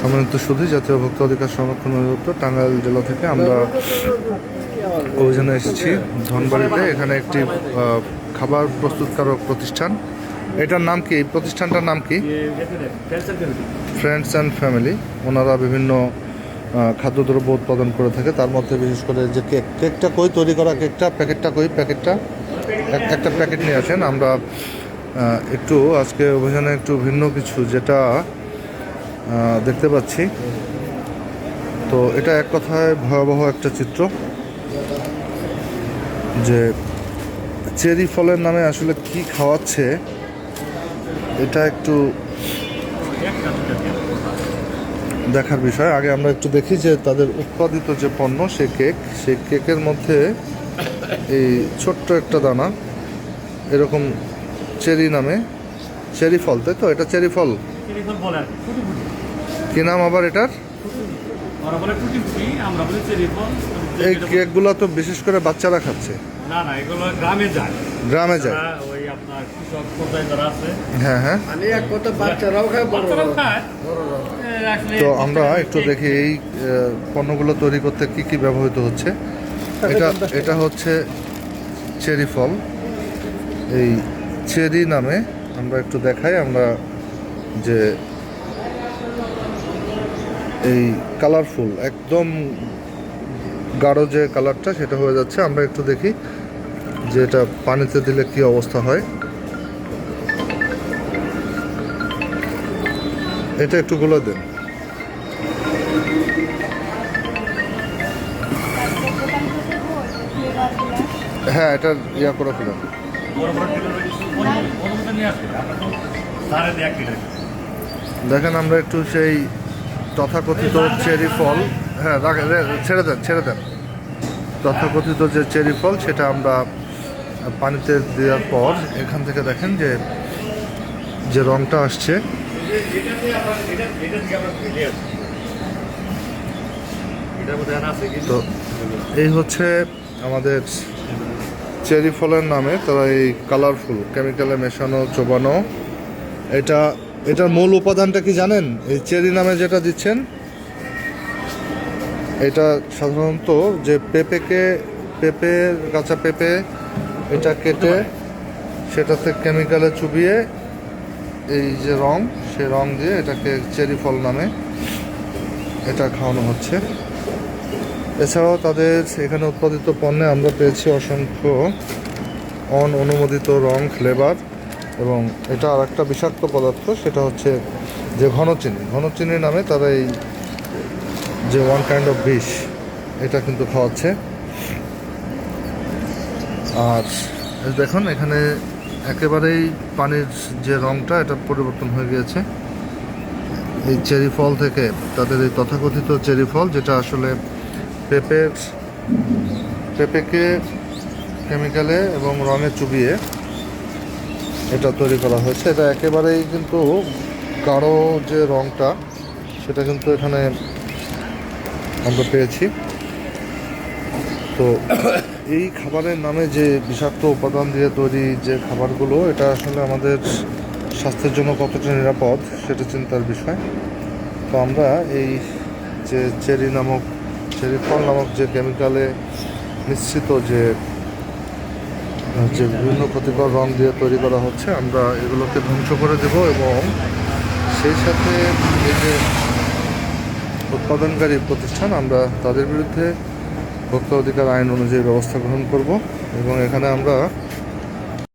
সম্মানিত সুধী, জাতীয় ভোক্তা অধিকার সংরক্ষণ অধিদপ্তর টাঙ্গাইল জেলা থেকে আমরা অভিযানে এসেছি ধনবাড়িতে। এখানে একটি খাবার প্রস্তুতকারক প্রতিষ্ঠান, এটার নাম কি? এই প্রতিষ্ঠানটার নাম কি? Friends and family. ওনারা বিভিন্ন খাদ্যদ্রব্য উৎপাদন করে থাকে, তার মধ্যে বিশেষ করে যে কেকটা কই তৈরি করা, প্যাকেটটা কই? একটা প্যাকেট নিয়ে আসেন। আমরা একটু আজকে অভিযানে একটু ভিন্ন কিছু যেটা দেখতে পাচ্ছি। তো এটা এক কথায় ভয়াবহ একটা চিত্র, যে চেরি ফলের নামে আসলে কি খাওয়াচ্ছে এটা একটু দেখার বিষয়। আগে আমরা একটু দেখি যে তাদের উৎপাদিত যে পণ্য, সেই কেকের মধ্যে এই ছোট্ট একটা দানা এরকম চেরি নামে, চেরি ফল, তাই তো? এটা চেরি ফল কি নাম আবার এটার? এই কেকগুলো তো বিশেষ করে বাচ্চারা খাচ্ছে। না না, এগুলো গ্রামে যায়। গ্রামে যায়, ওই আপনার কৃষক পর্যায়ে যারা আছে। হ্যাঁ হ্যাঁ। বাচ্চারাও খায়। তো আমরা একটু দেখি এই পণ্যগুলো তৈরি করতে কি কি ব্যবহৃত হচ্ছে। এটা হচ্ছে চেরি ফল, এই চেরি নামে। আমরা একটু দেখাই, আমরা যে এই কালারফুল একদম গাঢ় যে কালারটা সেটা হয়ে যাচ্ছে। আমরা একটু দেখি যে এটা পানিতে দিলে কি অবস্থা হয়। এটা একটু গুলো দেন। হ্যাঁ, এটা ইয়া করে ফেলেন। দেখেন, আমরা একটু সেই তথাকথিত চেরি ফল, হ্যাঁ ছেড়ে দেন। তথাকথিত যে চেরি ফল সেটা আমরা পানিতে দেওয়ার পর এখান থেকে দেখেন যে রঙটা আসছে। তো এই হচ্ছে আমাদের চেরি ফলের নামে তারা এই কালারফুল কেমিক্যালে মেশানো, চোবানো। এটার মূল উপাদানটা কি জানেন? এই চেরি নামে যেটা দিচ্ছেন, এটা সাধারণত যে কাঁচা পেঁপে এটা কেটে সেটাতে কেমিক্যালে চুবিয়ে এই যে রং, সে রং দিয়ে এটাকে চেরি ফল নামে এটা খাওয়ানো হচ্ছে। এছাড়াও তাদের এখানে উৎপাদিত পণ্যে আমরা পেয়েছি অসংখ্য অনুমোদিত রং, ফ্লেভার, এবং এটা আর একটা বিষাক্ত পদার্থ, সেটা হচ্ছে যে ঘনচিনি নামে তারা এই যে ওয়ান কাইন্ড অফ বিষ, এটা কিন্তু খাওয়াচ্ছে। আর দেখুন এখানে একেবারেই পানির যে রংটা এটা পরিবর্তন হয়ে গিয়েছে এই চেরি ফল থেকে। তাদের এই তথাকথিত চেরি ফল, যেটা আসলে পেঁপেকে কেমিক্যালে এবং রঙে চুবিয়ে এটা তৈরি করা হয়েছে। এটা একেবারেই কিন্তু গাঢ় যে রংটা সেটা কিন্তু এখানে আমরা পেয়েছি। তো এই খাবারের নামে যে বিষাক্ত উপাদান দিয়ে তৈরি যে খাবারগুলো, এটা আসলে আমাদের স্বাস্থ্যের জন্য কতটা নিরাপদ সেটা চিন্তার বিষয়। তো আমরা এই যে চেরি ফল নামক যে কেমিক্যালে মিশ্রিত যে বিভিন্ন ক্ষতিকর রং দিয়ে তৈরি করা হচ্ছে, আমরা এগুলোকে ধ্বংস করে দেব এবং সেই সাথে এই যে উৎপাদনকারী প্রতিষ্ঠান, আমরা তাদের বিরুদ্ধে ভোক্তা অধিকার আইন অনুযায়ী ব্যবস্থা গ্রহণ করব এবং এখানে আমরা